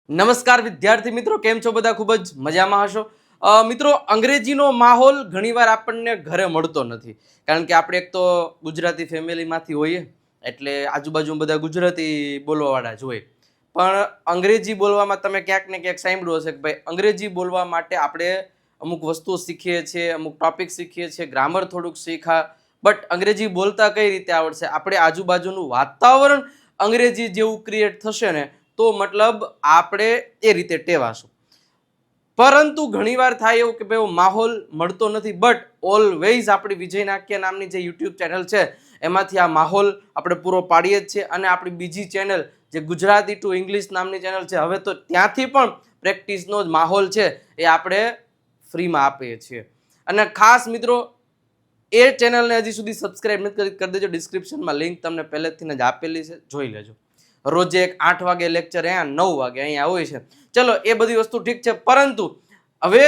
નમસ્કાર વિદ્યાર્થી મિત્રો, કેમ છો બધા? ખૂબ જ મજામાં હશો મિત્રો. અંગ્રેજીનો માહોલ ઘણીવાર આપણને ઘરે મળતો નથી, કારણ કે આપણે એક તો ગુજરાતી ફેમિલીમાંથી હોઈએ એટલે આજુબાજુ બધા ગુજરાતી બોલવાવાળા જ હોય. પણ અંગ્રેજી બોલવામાં તમે ક્યાંક ને ક્યાંક સાંભળ્યું હશે કે ભાઈ અંગ્રેજી બોલવા માટે આપણે અમુક વસ્તુઓ શીખીએ છીએ, અમુક ટોપિક શીખીએ છીએ, ગ્રામર થોડુંક શીખા, બટ અંગ્રેજી બોલતા કઈ રીતે આવડશે? આપણે આજુબાજુનું વાતાવરણ અંગ્રેજી જેવું ક્રિએટ થશે ને તો મતલબ આપણે એ રીતે ટેવાશું. પરંતુ ઘણીવાર થાય એવું કે ભાઈ માહોલ મળતો નથી, બટ ઓલવેઝ આપણી વિજય નાક્ય નામની જે યુટ્યુબ ચેનલ છે એમાંથી આ માહોલ આપણે પૂરો પાડીએ જ છે. અને આપણી બીજી ચેનલ જે ગુજરાતી ટુ ઇંગ્લિશ નામની ચેનલ છે, હવે તો ત્યાંથી પણ પ્રેક્ટિસનો જ માહોલ છે એ આપણે ફ્રીમાં આપીએ છીએ. અને ખાસ મિત્રો, એ ચેનલને હજી સુધી સબસ્ક્રાઇબ નથી કરી દેજો. ડિસ્ક્રિપ્શનમાં લિંક તમને પહેલેથી જ આપેલી છે, જોઈ લેજો. રોજે 8 વાગે લેક્ચર, અહીંયા 9 વાગે અહીંયા હોય છે. ચલો, એ બધી વસ્તુ ઠીક છે, પરંતુ હવે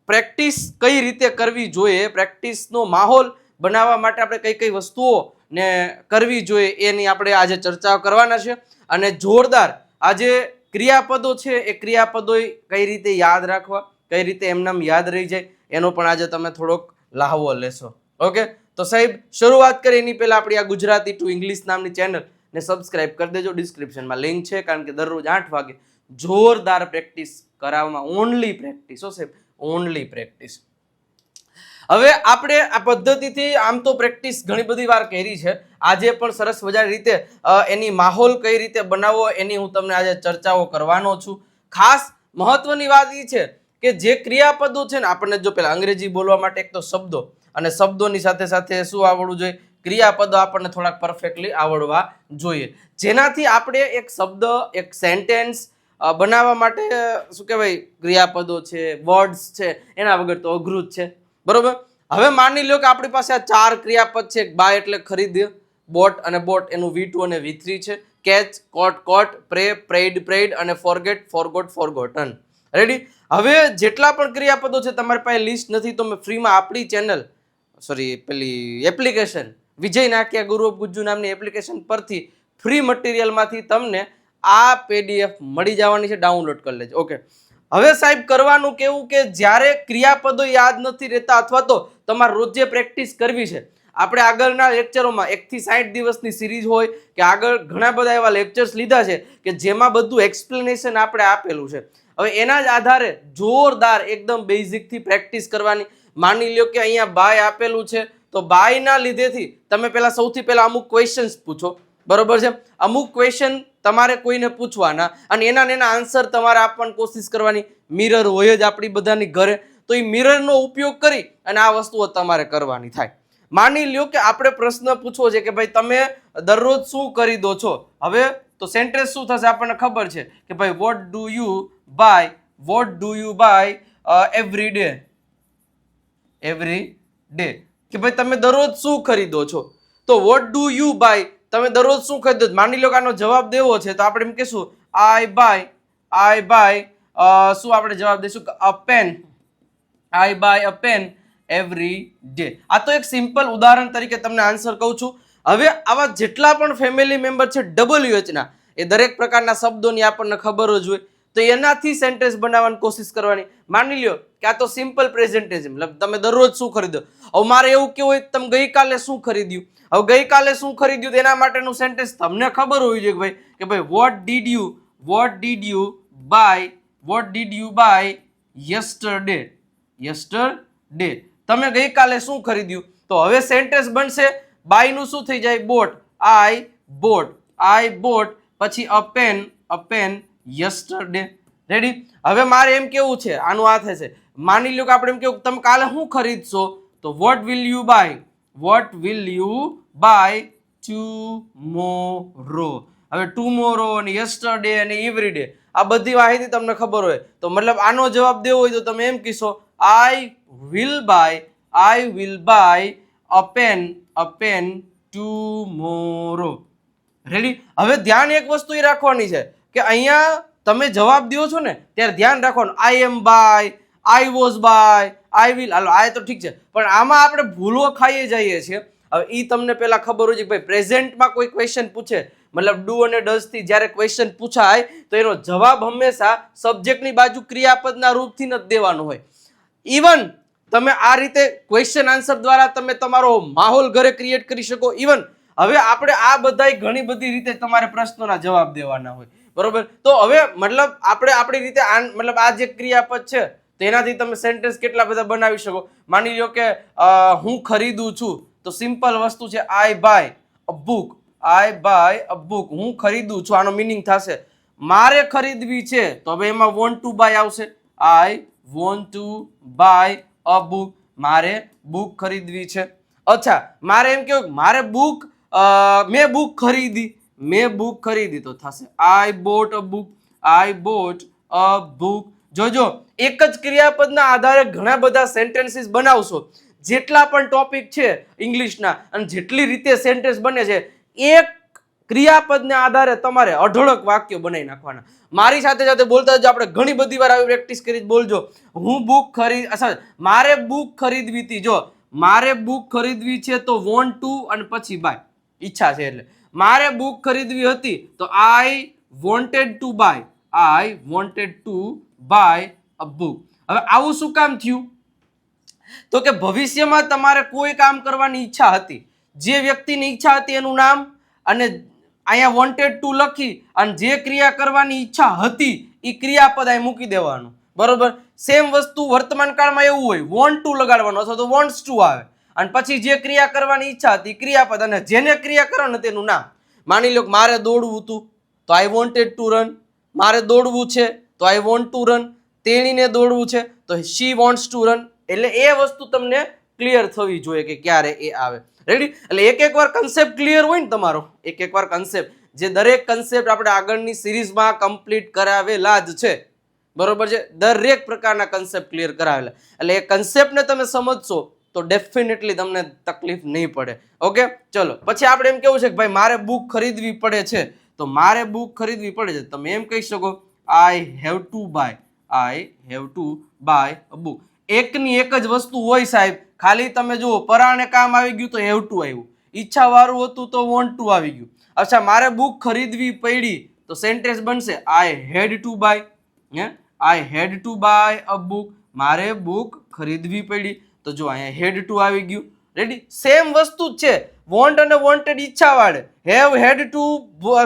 પ્રેક્ટિસ કઈ રીતે કરવી જોઈએ, પ્રેક્ટિસનો માહોલ બનાવવા માટે આપણે કઈ કઈ વસ્તુઓ ને કરવી જોઈએ એની આપણે આજે ચર્ચા કરવાના છે. અને જોરદાર આજે ક્રિયાપદો છે, એ ક્રિયાપદો કઈ રીતે યાદ રાખવા, કઈ રીતે એમનામ યાદ રહી જાય, એનો પણ આજે તમે થોડોક લાહવો લેશો. ઓકે, તો સાહેબ શરૂઆત કરીએ એની પહેલા આપણી આ ગુજરાતી ટુ ઇંગ્લિશ નામની ચેનલ ને સબસ્ક્રાઇબ કરી દેજો. ડિસ્ક્રિપ્શનમાં લિંક છે, કારણ કે દરરોજ 8 વાગે જોરદાર પ્રેક્ટિસ કરાવવામાં. ઓનલી પ્રેક્ટિસ હો સાહેબ, ઓનલી પ્રેક્ટિસ. હવે આપણે આ પદ્ધતિથી આમ તો પ્રેક્ટિસ ઘણી બધી વાર કરી છે, આજે પણ સરસ મજાની રીતે એની માહોલ કઈ રીતે બનાવવો એની હું તમને આજે ચર્ચાઓ કરવાનો છું. ખાસ મહત્વની વાત એ છે કે જે ક્રિયાપદો છે ને, આપણને જો પેલા અંગ્રેજી બોલવા માટે એક તો શબ્દો, અને શબ્દોની સાથે સાથે શું આવડવું જોઈએ? ક્રિયાપદો આપણને થોડાક પરફેક્ટલી આવડવા જોઈએ, જેનાથી આપણે એક શબ્દ, એક સેન્ટેન્સ બનાવવા માટે શું કહેવાય, ક્રિયાપદો છે, વર્ડ્સ છે, એના વગર તો અઘરું જ છે, બરોબર? હવે માની લો કે આપણી પાસે આ 4 ક્રિયાપદ છે. બાય એટલે ખરીદ, બોટ અને બોટ એનું V2 અને V3 છે, કેચ, કોટ, કોટ, પ્રે, પ્રેડ, પ્રેડ, અને ફોરગેટ, ફોરગોટ, ફોરગોટન. રેડી? હવે જેટલા પણ ક્રિયાપદો છે તમારી પાસે લિસ્ટ નથી તો મેં ફ્રીમાં આપણી ચેનલ, પેલી એપ્લિકેશન વિજય નાક્યા ગુરુ ઓફ ગુજ્જુ નામની એપ્લિકેશન પરથી ફ્રી મટીરિયલમાંથી તમને આ PDF મળી જવાની છે, ડાઉનલોડ કરી લેજો. ઓકે, હવે સાહેબ કરવાનું કેવું કે જ્યારે ક્રિયાપદો યાદ નથી રહેતા અથવા તો તમારે રોજે પ્રેક્ટિસ કરવી છે, આપણે આગળના લેક્ચરોમાં 1 થી 60 દિવસની સિરીઝ હોય કે આગળ ઘણા બધા એવા લેક્ચર્સ લીધા છે કે જેમાં બધું એક્સપ્લેનેશન આપણે આપેલું છે. હવે એના જ આધારે જોરદાર એકદમ બેઝિકથી પ્રેક્ટિસ કરવાની. માની લ્યો કે અહીંયા બાય આપેલું છે, તો બાયના લીધેથી તમે પહેલા સૌથી પહેલા અમુક ક્વેશ્ચન્સ પૂછો, બરોબર છે? અમુક ક્વેશ્ચન તમારે કોઈને પૂછવાના અને એના આન્સર તમારે આપવાની કોશિશ કરવાની. મિરર હોય જ આપણી બધાની ઘરે, તો એ મિરરનો ઉપયોગ કરી અને આ વસ્તુઓ તમારે કરવાની થાય. માની લ્યો કે આપણે પ્રશ્ન પૂછવો છે કે ભાઈ તમે દરરોજ શું કરી દો છો? હવે તો સેન્ટેન્સ શું થશે આપણને ખબર છે કે ભાઈ what do you buy every day, કે ભાઈ તમે દરરોજ શું ખરીદો છો? તો વોટ ડુ યુ બાય, તમે દરરોજ શું ખરીદો? માની લો કે આનો જવાબ દેવો છે તો આપણે એમ કહીશું આઈ બાય શું આપણે જવાબ દઈશું? A pen. I buy a pen every day. આ તો એક સિમ્પલ ઉદાહરણ તરીકે તમને આન્સર કહું છું. હવે આવા જેટલા પણ ફેમિલી મેમ્બર છે WH ના, એ દરેક પ્રકારના શબ્દોની આપણને ખબર જ હોય, તો એનાથી સેન્ટેન્સ બનાવવાની કોશિશ કરવાની. માની લ્યો કે આ તો સિમ્પલ પ્રેઝન્ટેશન, મતલબ તમે દરરોજ શું ખરીદો. હવે મારે એવું કેવું હોય તમે ગઈકાલે શું ખરીદ્યું. હવે ગઈકાલે શું ખરીદ્યું તેના માટેનું સેન્ટેન્સ તમને ખબર હોવી જોઈએ કે ભાઈ what did you buy yesterday. તમે ગઈકાલે શું ખરીદ્યું? તો હવે સેન્ટેન્સ બનશે બાય નું શું થઈ જાય? બોટ. આઈ બોટ પછી અ પેન યસ્ટરડે. રેડી? હવે મારે એમ કેવું છે, આનું આ થશે. માની લો કે આપણે એમ કેવું તમે કાલે શું ખરીદશો? તો what will you buy tomorrow. હવે ટુમોરો અને યસ્ટરડે અને એવરીડે આ બધી માહિતી તમને ખબર હોય તો મતલબ આનો જવાબ દેવો હોય તો તમે એમ કહેશો I will buy a pen tomorrow. Ready? હવે ધ્યાન એક વસ્તુ એ રાખવાની છે કે અહીંયા તમે જવાબ દો છો ને ત્યારે ધ્યાન રાખવાનું I am buy, I was buy, I will. હાલો, આ તો ઠીક છે, પણ આમાં આપણે ભૂલો ખાઈએ જઈએ છીએ. હવે એ તમને પહેલા ખબર હોય છે કે ભાઈ પ્રેઝન્ટમાં કોઈ ક્વેશ્ચન પૂછે, મતલબ ડુ અને ડઝ થી જ્યારે ક્વેશ્ચન પૂછાય તો એનો જવાબ હંમેશા સબ્જેક્ટની બાજુ ક્રિયાપદના રૂપથી જ દેવાનો હોય. ઇવન તમે આ રીતે ક્વેશ્ચન આન્સર દ્વારા તમે તમારો માહોલ ઘરે ક્રિએટ કરી શકો. ઇવન હવે આપણે આ બધાય ઘણી બધી રીતે તમારે પ્રશ્નોના જવાબ દેવાના હોય, બરોબર. તો હવે મતલબ આપણે આપણી રીતે મતલબ આ જે ક્રિયાપદ છે તેનાથી તમે સેન્ટેન્સ કેટલા બધા બનાવી શકો. માની લો કે હું ખરીદું છું, તો સિમ્પલ વસ્તુ છે I buy a book. I buy a book, હું ખરીદું છું, આનો મીનિંગ થશે મારે ખરીદવી છે, તો હવે એમાં વોન્ટ ટુ બાય આવશે. I want to buy a book, મારે બુક ખરીદવી છે. અચ્છા, મારે એમ કેવું મારે બુક મેં બુક ખરીદી, મેં બુક ખરીદી, તો થશે આઈ bought a book. I bought a book. જોજો એક જ ક્રિયાપદના આધારે ઘણા બધા સેન્ટેન્સીસ બનાવશો. જેટલા પણ ટોપિક છે ઇંગ્લિશના અને જેટલી રીતે સેન્ટેન્સ બને છે, એક ક્રિયાપદના આધારે તમારે અઢળક વાક્યો બનાવી નાખવાના. મારી સાથે સાથે બોલતા જ આપણે ઘણી બધી વાર આવી પ્રેક્ટિસ કરી બોલજો. હું બુક મારે બુક ખરીદવી હતી. જો મારે બુક ખરીદવી છે તો વોન્ટ ટુ અને પછી બાય, ઈચ્છા છે એટલે. મારે બુક ખરીદવી હતી તો I wanted to buy. I wanted to buy a book. હવે આવું શું કામ થયું? તો કે ભવિષ્યમાં તમારે કોઈ કામ કરવાની ઈચ્છા હતી, જે વ્યક્તિની ઈચ્છા હતી એનું નામ અને અહીંયા વોન્ટેડ ટુ લખી અને જે ક્રિયા કરવાની ઈચ્છા હતી એ ક્રિયાપદ અહીં મૂકી દેવાનું, બરોબર. સેમ વસ્તુ વર્તમાન કાળમાં એવું હોય, વોન્ટ ટુ લગાડવાનું અથવા તો વોન્ટ્સ ટુ આવે અને પછી જે ક્રિયા કરવાની ઈચ્છા હતી ક્રિયાપદ અને જેને ક્રિયા કરવાનું તેનું નામ. માની લો કે મારે દોડવું હતું તો આઈ વોન્ટેડ ટુ રન. મારે દોડવું છે તો આઈ વોન્ટ ટુ રન. તેણીને દોડવું છે તો શી વોન્ટ્સ ટુ રન. એટલે એ વસ્તુ તમને ક્લિયર થવી જોઈએ કે ક્યારે એ આવે. રેડી? એટલે એક વાર કન્સેપ્ટ ક્લિયર હોય ને તમારો, એક વાર કન્સેપ્ટ, જે દરેક કન્સેપ્ટ આપણે આગળની સિરીઝમાં કમ્પ્લીટ કરાવેલા જ છે, બરોબર છે. દરેક પ્રકારના કન્સેપ્ટ ક્લિયર કરાવેલા. એટલે એ કન્સેપ્ટને તમે સમજશો તો ડેફિનેટલી તમને તકલીફ નહીં પડે. ઓકે, ચલો. પછી આપણે એમ કેવું છે કે ભાઈ મારે બુક ખરીદવી પડે છે, તો મારે બુક ખરીદવી પડે છે તમે એમ કહી શકો I have to buy. I have to buy a book. એકની એક જ વસ્તુ હોય સાહેબ, ખાલી તમે જુઓ પરાણે કામ આવી ગયું તો હેવ ટુ આવ્યું, ઈચ્છા વાળું હતું તો વોન્ટ ટુ આવી ગયું. અચ્છા, મારે બુક ખરીદવી પડી તો સેન્ટેન્સ બનશે I had to buy. I had to buy a book. મારે બુક ખરીદવી પડી, તો જો અહીંયા હેડ ટુ આવી ગયું. રેડી? સેમ વસ્તુ જ છે. વોન્ટ અને વોન્ટેડ ઈચ્છા વાળે, હેવ હેડ ટુ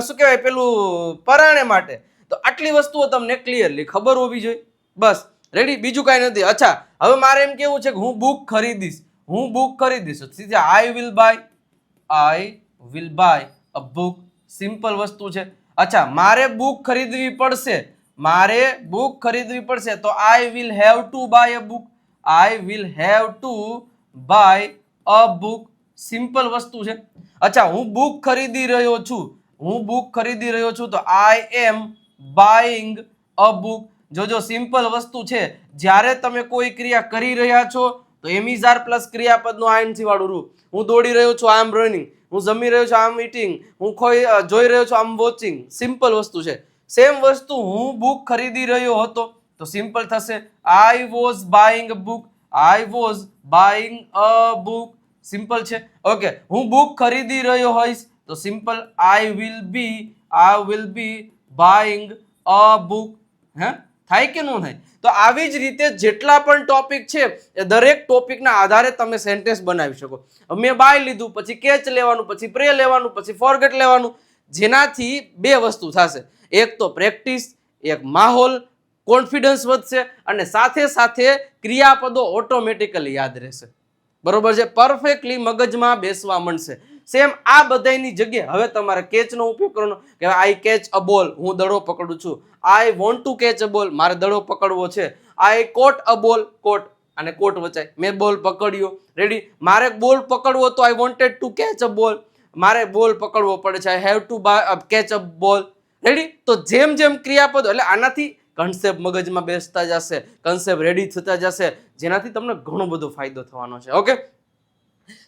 શું કહેવાય પેલું પરાણે માટે. તો આટલી વસ્તુઓ તમને ક્લિયરલી ખબર હોવી જોઈએ. બસ, રેડી? બીજું કાંઈ નથી. અચ્છા, હવે મારે એમ કેવું છે કે હું બુક ખરીદીશ. હું બુક ખરીદીશ, સીધા આઈ will by. I will buy a book. Simple વસ્તુ છે. અચ્છા, મારે બુક ખરીદવી પડશે. મારે બુક ખરીદવી પડશે તો I will have to buy a book. I will have to buy a book. Simple વસ્તુ છે. અચ્છા, હું બુક ખરીદી રહ્યો છું. હું બુક ખરીદી રહ્યો છું તો આઈ એમ બાઇંગ અ બુક. જોજો સિમ્પલ વસ્તુ છે. જ્યારે તમે કોઈ ક્રિયા કરી રહ્યા છો તો એમિઝાર પ્લસ ક્રિયાપદનું આઈએનસી વાળું રૂપ. હું દોડી રહ્યો છું, આઈ એમ રનિંગ. હું જમી રહ્યો છું, આઈ એમ ઈટિંગ. હું જોઈ રહ્યો છું, આઈ એમ વોચિંગ. સિમ્પલ વસ્તુ છે. સેમ વસ્તુ હું બુક ખરીદી રહ્યો હતો તો સિમ્પલ થશે I was buying a book. I was buying a book. Simple છે. ઓકે, હું બુક ખરીદી રહ્યો હોઈશ તો simple I will be buying a book. હે, થાય કે ન થાય? તો આવી જ રીતે જેટલા પણ ટોપિક છે એ દરેક ટોપિકના આધારે તમે સેન્ટેન્સ બનાવી શકો. મેં બાય લીધું, પછી કેચ લેવાનું, પછી પ્રે લેવાનું, પછી ફોરગેટ લેવાનું. જેનાથી બે વસ્તુ થશે, એક તો પ્રેક્ટિસ, એક માહોલ, કોન્ફિડન્સ વધશે અને સાથે સાથે ક્રિયાપદો ઓટોમેટિકલી યાદ રહેશે. બરોબર છે? પરફેક્ટલી મગજમાં બેસવા માંડશે. સેમ આ બધાની જગ્યાએ હવે તમારે કેચનો ઉપયોગ કરવાનો કે આઈ કેચ અ બોલ. હું દડો પકડું છું. આઈ વોન્ટ ટુ કેચ અ બોલ. મારે દડો પકડવો છે. આઈ કોટ અ બોલ. કોટ અને કોટ વચાય, મેં બોલ પકડ્યો. રેડી? મારે બોલ પકડવો તો I wanted to catch a બોલ. મારે બોલ પકડવો પડે છે. આઈ હેવ ટુ કેચ અ બોલ. રેડી? તો જેમ જેમ ક્રિયાપદો, એટલે આનાથી કન્સેપ્ટ મગજમાં બેસતા જશે, કન્સેપ્ટ રેડી થતા જશે, જેનાથી તમને ઘણો બધો ફાયદો થવાનો છે. ઓકે,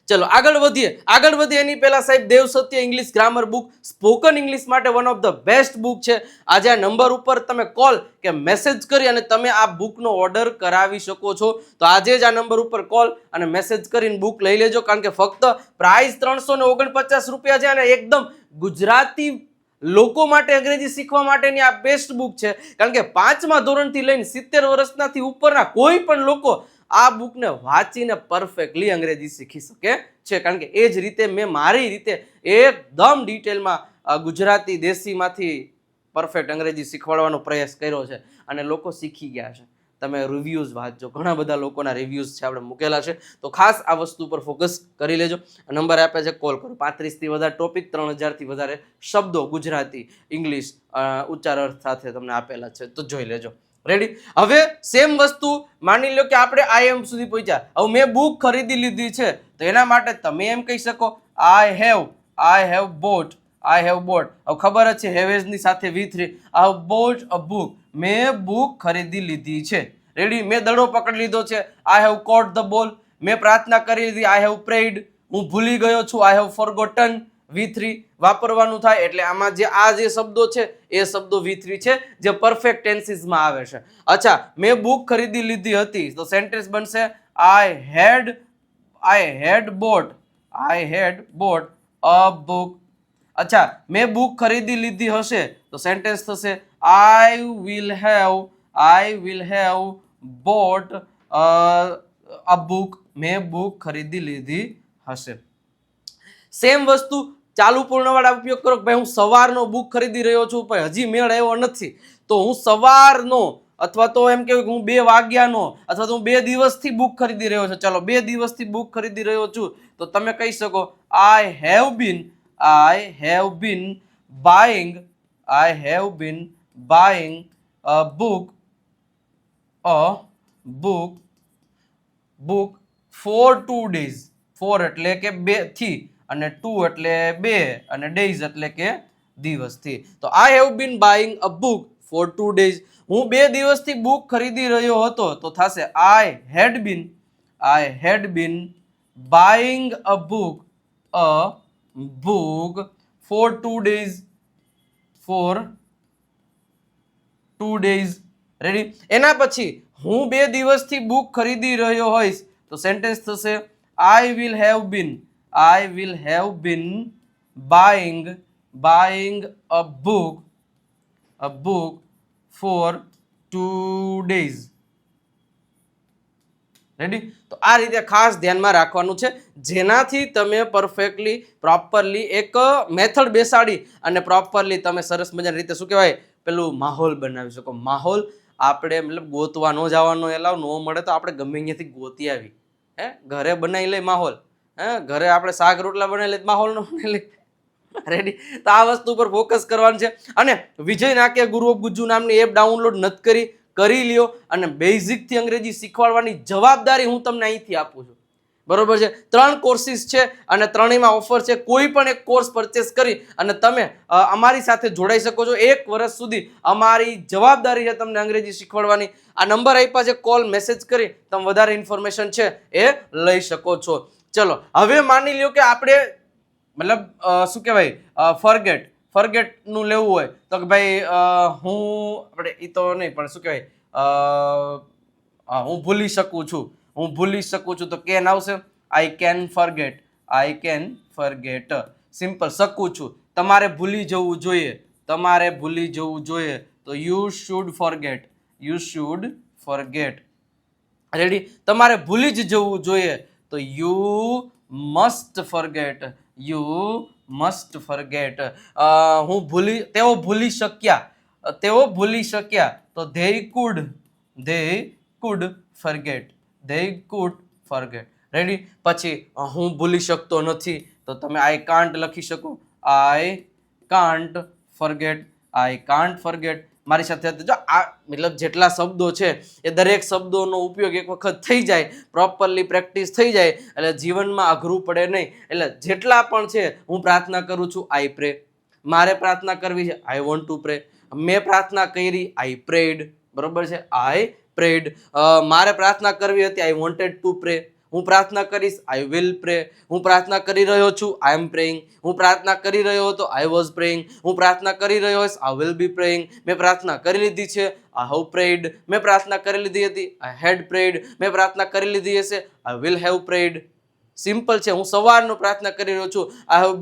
ચલો આગળ વધીએ એની પહેલા સાહેબ Dev Satya English grammar book spoken English માટે one of the best book છે. આજે આ નંબર ઉપર તમે કોલ કે મેસેજ કરી અને તમે આ બુકનો ઓર્ડર કરાવી શકો છો. તો આજે જ આ નંબર ઉપર કોલ અને મેસેજ કરીને બુક લઈ લેજો, કારણ કે ફક્ત પ્રાઇસ 349 રૂપિયા છે અને એકદમ ગુજરાતી લોકો માટે અંગ્રેજી શીખવા માટેની આ બેસ્ટ બુક છે. કારણ કે 5મા ધોરણથી લઈને 70 વર્ષનાથી ઉપરના કોઈ પણ લોકો આ બુકને વાંચીને પરફેક્ટલી અંગ્રેજી શીખી શકે છે. કારણ કે એ જ રીતે મેં મારી રીતે એકદમ ડિટેલમાં ગુજરાતી દેશીમાંથી પરફેક્ટ અંગ્રેજી શીખવાડવાનો પ્રયાસ કર્યો છે અને લોકો શીખી ગયા છે. તમે રિવ્યૂઝ વાંચજો, ઘણા બધા લોકોના રિવ્યૂઝ છે આપણે મૂકેલા છે, તો ખાસ આ વસ્તુ પર ફોકસ કરી લેજો. નંબર આપે છે, કોલ કરો. 35થી વધારે ટોપિક, 3000થી વધારે શબ્દો ગુજરાતી ઇંગ્લિશ ઉચ્ચાર અર્થ સાથે તમને આપેલા છે, તો જોઈ લેજો. રેડી? હવે સેમ વસ્તુ માની લો કે આપણે IIM સુધી પહોંચ્યા. હવે મેં બુક ખરીદી લીધી છે, તો એના માટે તમે એમ કહી શકો આઈ હેવ બોટ. હવે ખબર જ છે હેવેઝ ની સાથે V3. I have bought a book. મેં બુક ખરીદી લીધી છે. રેડી? મેં દડો પકડી લીધો છે. I have caught the ball. મેં પ્રાર્થના કરી લીધી. I have parade. હું ભૂલી ગયો છું. I have forgotten. V3 વાપરવાનું થાય એટલે આમાં જે શબ્દો છે એ શબ્દો V3 છે, જે પરફેક્ટ ટેન્સીસમાં આવે છે. અચ્છા, મેં બુક ખરીદી લીધી હતી, તો સેન્ટેન્સ બનશે I had bought a book. અચ્છા, મેં બુક ખરીદી લીધી હશે, તો સેન્ટેન્સ થશે I will have bought a book. મેં બુક ખરીદી લીધી હશે. સેમ વસ્તુ ચાલુ પૂર્ણવાળા ઉપયોગ કરો. ભાઈ હું સવારનો બુક ખરીદી રહ્યો છું, પણ હજી મેળ આવ્યો નથી, તો હું સવારનો, અથવા તો એમ કહેવાય કે હું 2 વાગ્યાનો, અથવા તો હું 2 દિવસથી બુક ખરીદી રહ્યો છું. ચાલો 2 દિવસથી બુક ખરીદી રહ્યો છું, તો તમે કહી શકો I have been buying a book for 2 days. 4 એટલે કે 2 થી, અને 2 એટલે 2, અને days એટલે કે દિવસથી. તો I have been buying a book for 2 days. હું 2 દિવસથી બુક ખરીદી રહ્યો હતો, તો થશે I had been buying a book for 2 days. Ready? એના પછી હું 2 દિવસથી બુક ખરીદી રહ્યો હોઈશ, તો સેન્ટેન્સ થશે I will have been buying a book for 2 days. Ready? તો આ રીતે ખાસ ધ્યાનમાં રાખવાનું છે, જેનાથી તમે પરફેક્ટલી પ્રોપરલી એક મેથડ બેસાડી અને પ્રોપરલી તમે સરસ મજાની રીતે શું કહેવાય પેલું માહોલ બનાવી શકો. માહોલ આપણે મતલબ ગોતવા ન જવાનો, એલાવ ન મળે તો આપણે ગમે ત્યાંથી ગોતી આવી. ઘરે બનાવી લે માહોલ. ઘરે આપણે શાક રોટલા બનાવી લે, માહોલ નો બનાવી લે. રેડી? તો આ વસ્તુ પર ફોકસ કરવાનું છે. અને વિજય નાકે ગુરુ ઓફ ગુજ્જુ નામની એપ ડાઉનલોડ નથી કરી લ્યો, અને બેઝિક થી અંગ્રેજી શીખવાડવાની જવાબદારી હું તમને અહીંથી આપું છું. બરોબર છે? 3 કોર્સિસ છે અને ત્રણેયમાં ઓફર છે. કોઈ પણ એક કોર્સ પરચેસ કરી અને તમે અમારી સાથે જોડાઈ શકો છો. 1 વર્ષ સુધી અમારી જવાબદારી છે તમને અંગ્રેજી શીખવાડવાની. આ નંબર આપ્યા છે, કોલ મેસેજ કરી તમે વધારે ઇન્ફોર્મેશન છે એ લઈ શકો છો. ચલો, હવે માની લ્યો કે આપણે મતલબ શું કહેવાય ફરગેટ નું લેવું હોય, તો કે ભાઈ આપણે એ તો નહીં, પણ શું કહેવાય હું ભૂલી શકું છું, તો કેન આવશે. I can forget. સિમ્પલ. શકું છું, તમારે ભૂલી જવું જોઈએ, તો યુ શુડ ફરગેટ. રેડી? તમારે ભૂલી જ જવું જોઈએ, તો યુ મસ્ટ ફરગેટ. તેઓ ભૂલી શક્યા, તો they could forget. રેડી? પછી હું ભૂલી શકતો નથી, તો તમે આઈ કાન્ટ લખી શકો. I can't forget. મારી સાથે જો આ મતલબ જેટલા શબ્દો છે એ દરેક શબ્દોનો ઉપયોગ એક વખત થઈ જાય, પ્રોપરલી પ્રેક્ટિસ થઈ જાય, એટલે જીવનમાં અઘરું પડે નહીં. એટલે જેટલા પણ છે, હું પ્રાર્થના કરું છું, આઈ પ્રે. મારે પ્રાર્થના કરવી છે, આઈ વોન્ટ ટુ પ્રે. મેં પ્રાર્થના કરી, આઈ પ્રેડ. બરોબર છે? આઈ પ્રેડ. મારે પ્રાર્થના કરવી હતી, આઈ વોન્ટેડ ટુ પ્રે. હું પ્રાર્થના કરીશ, આઈ વિલ પ્રે. હું પ્રાર્થના કરી રહ્યો છું, આઈ એમ પ્રેઇંગ. હું પ્રાર્થના કરી રહ્યો હતો, આઈ વોઝ પ્રેઇંગ. હું પ્રાર્થના કરી રહ્યો હોઈશ, આઈ વિલ બી પ્રેઇંગ. મેં પ્રાર્થના કરી લીધી છે, આઈ હેવ પ્રેડ. મેં પ્રાર્થના કરી લીધી હતી, આઈ હેડ પ્રેડ. મેં પ્રાર્થના કરી લીધી હશે, આઈ વિલ હેવ પ્રેડ. સિમ્પલ છે. હું સવારનો પ્રાર્થના કરી રહ્યો છું. આઈ have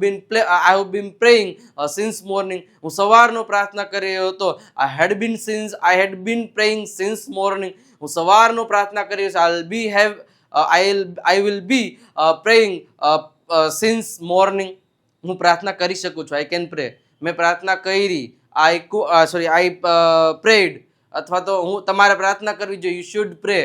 bin praying since morning. હું સવારનો પ્રાર્થના કરી રહ્યો હતો. આઈ had bin praying since morning. હું સવારનો પ્રાર્થના કરી રહ્યો છું. I will be praying since morning. હું પ્રાર્થના કરી શકું છું. આઈ કેન પ્રે. મેં પ્રાર્થના કરી. આઈ પ્રેડ. અથવા તો તમારે પ્રાર્થના કરવી જોઈએ. યુ શુડ પ્રે.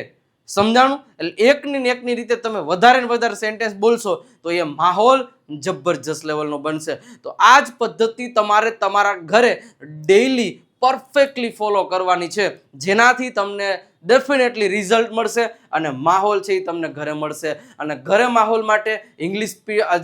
સમજાણું? એટલે એકની ને એકની રીતે તમે વધારે ને વધારે સેન્ટેન્સ બોલશો તો એ માહોલ જબરજસ્ત લેવલનો બનશે. તો આ જ પદ્ધતિ તમારે તમારા ઘરે ડેઈલી પરફેક્ટલી ફોલો કરવાની છે, જેનાથી તમને ડેફિનેટલી રિઝલ્ટ મળશે અને માહોલ છે એ તમને ઘરે મળશે. અને ઘરે માહોલ માટે ઇંગ્લિશ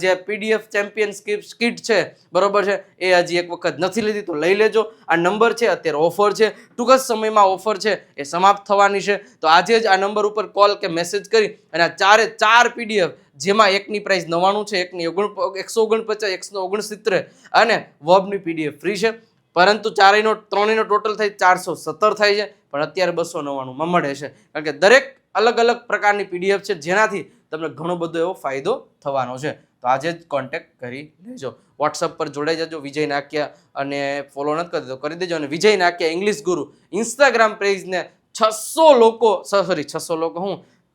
જે PDF ચેમ્પિયન કિટ છે, બરોબર છે, એ હજી એક વખત નથી લીધી તો લઈ લેજો. આ નંબર છે, અત્યારે ઓફર છે, ટૂંક જ સમયમાં ઓફર છે એ સમાપ્ત થવાની છે. તો આજે જ આ નંબર ઉપર કોલ કે મેસેજ કરી અને આ 4 PDF, જેમાં એકની પ્રાઇસ 99 છે, એકની 149, 169 અને વર્બની PDF ફ્રી છે. પરંતુ ત્રણેયનો ટોટલ થઈ 417 થાય છે, પણ અત્યારે 299 મળે છે. કારણ કે દરેક અલગ અલગ પ્રકારની PDF છે, જેનાથી તમને ઘણો બધો એવો ફાયદો થવાનો છે. તો આજે જ કોન્ટેક્ટ કરી લેજો. વોટ્સઅપ પર જોડાઈ જજો વિજય નાકિયા, અને ફોલો નથી કરી તો કરી દેજો. અને વિજય નાકિયા ઇંગ્લિશ ગુરુ ઇન્સ્ટાગ્રામ પેજને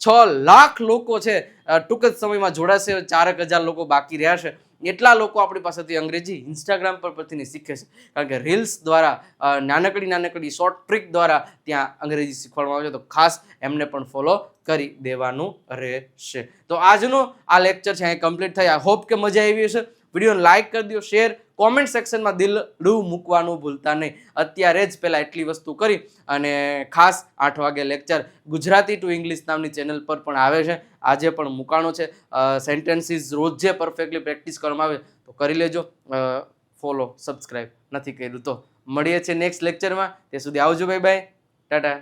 6 લાખ લોકો છે ટૂંક જ સમયમાં જોડાશે. 4,000 લોકો બાકી રહ્યા છે. એટલા લોકો આપણી પાસેથી અંગ્રેજી ઇન્સ્ટાગ્રામ પરથી શીખે છે. કારણ કે રીલ્સ દ્વારા, નાનકડી શોર્ટ ટ્રીક દ્વારા ત્યાં અંગ્રેજી શીખવાડવામાં આવે છે. તો ખાસ એમને પણ ફોલો કરી દેવાનું રહેશે. તો આજનો આ લેક્ચર છે અહીં કમ્પ્લીટ થાય. આઈ હોપ કે મજા આવી હશે. વિડીયોને લાઇક કરી દો, શેર, કોમેન્ટ સેક્શનમાં દિલડું મૂકવાનું ભૂલતા નહીં. અત્યારે જ પહેલાં એટલી વસ્તુ કરી અને ખાસ 8 વાગે લેક્ચર ગુજરાતી ટુ ઇંગ્લિશ નામની ચેનલ પર પણ આવે છે. આજે પણ મૂકાણો છે. સેન્ટેન્સીસ રોજ જે પરફેક્ટલી પ્રેક્ટિસ કરવામાં આવે તો કરી લેજો. ફોલો, સબસ્ક્રાઈબ નથી કર્યું તો મળીએ છીએ નેક્સ્ટ લેક્ચરમાં. તે સુધી આવજો. Bye bye, Tata.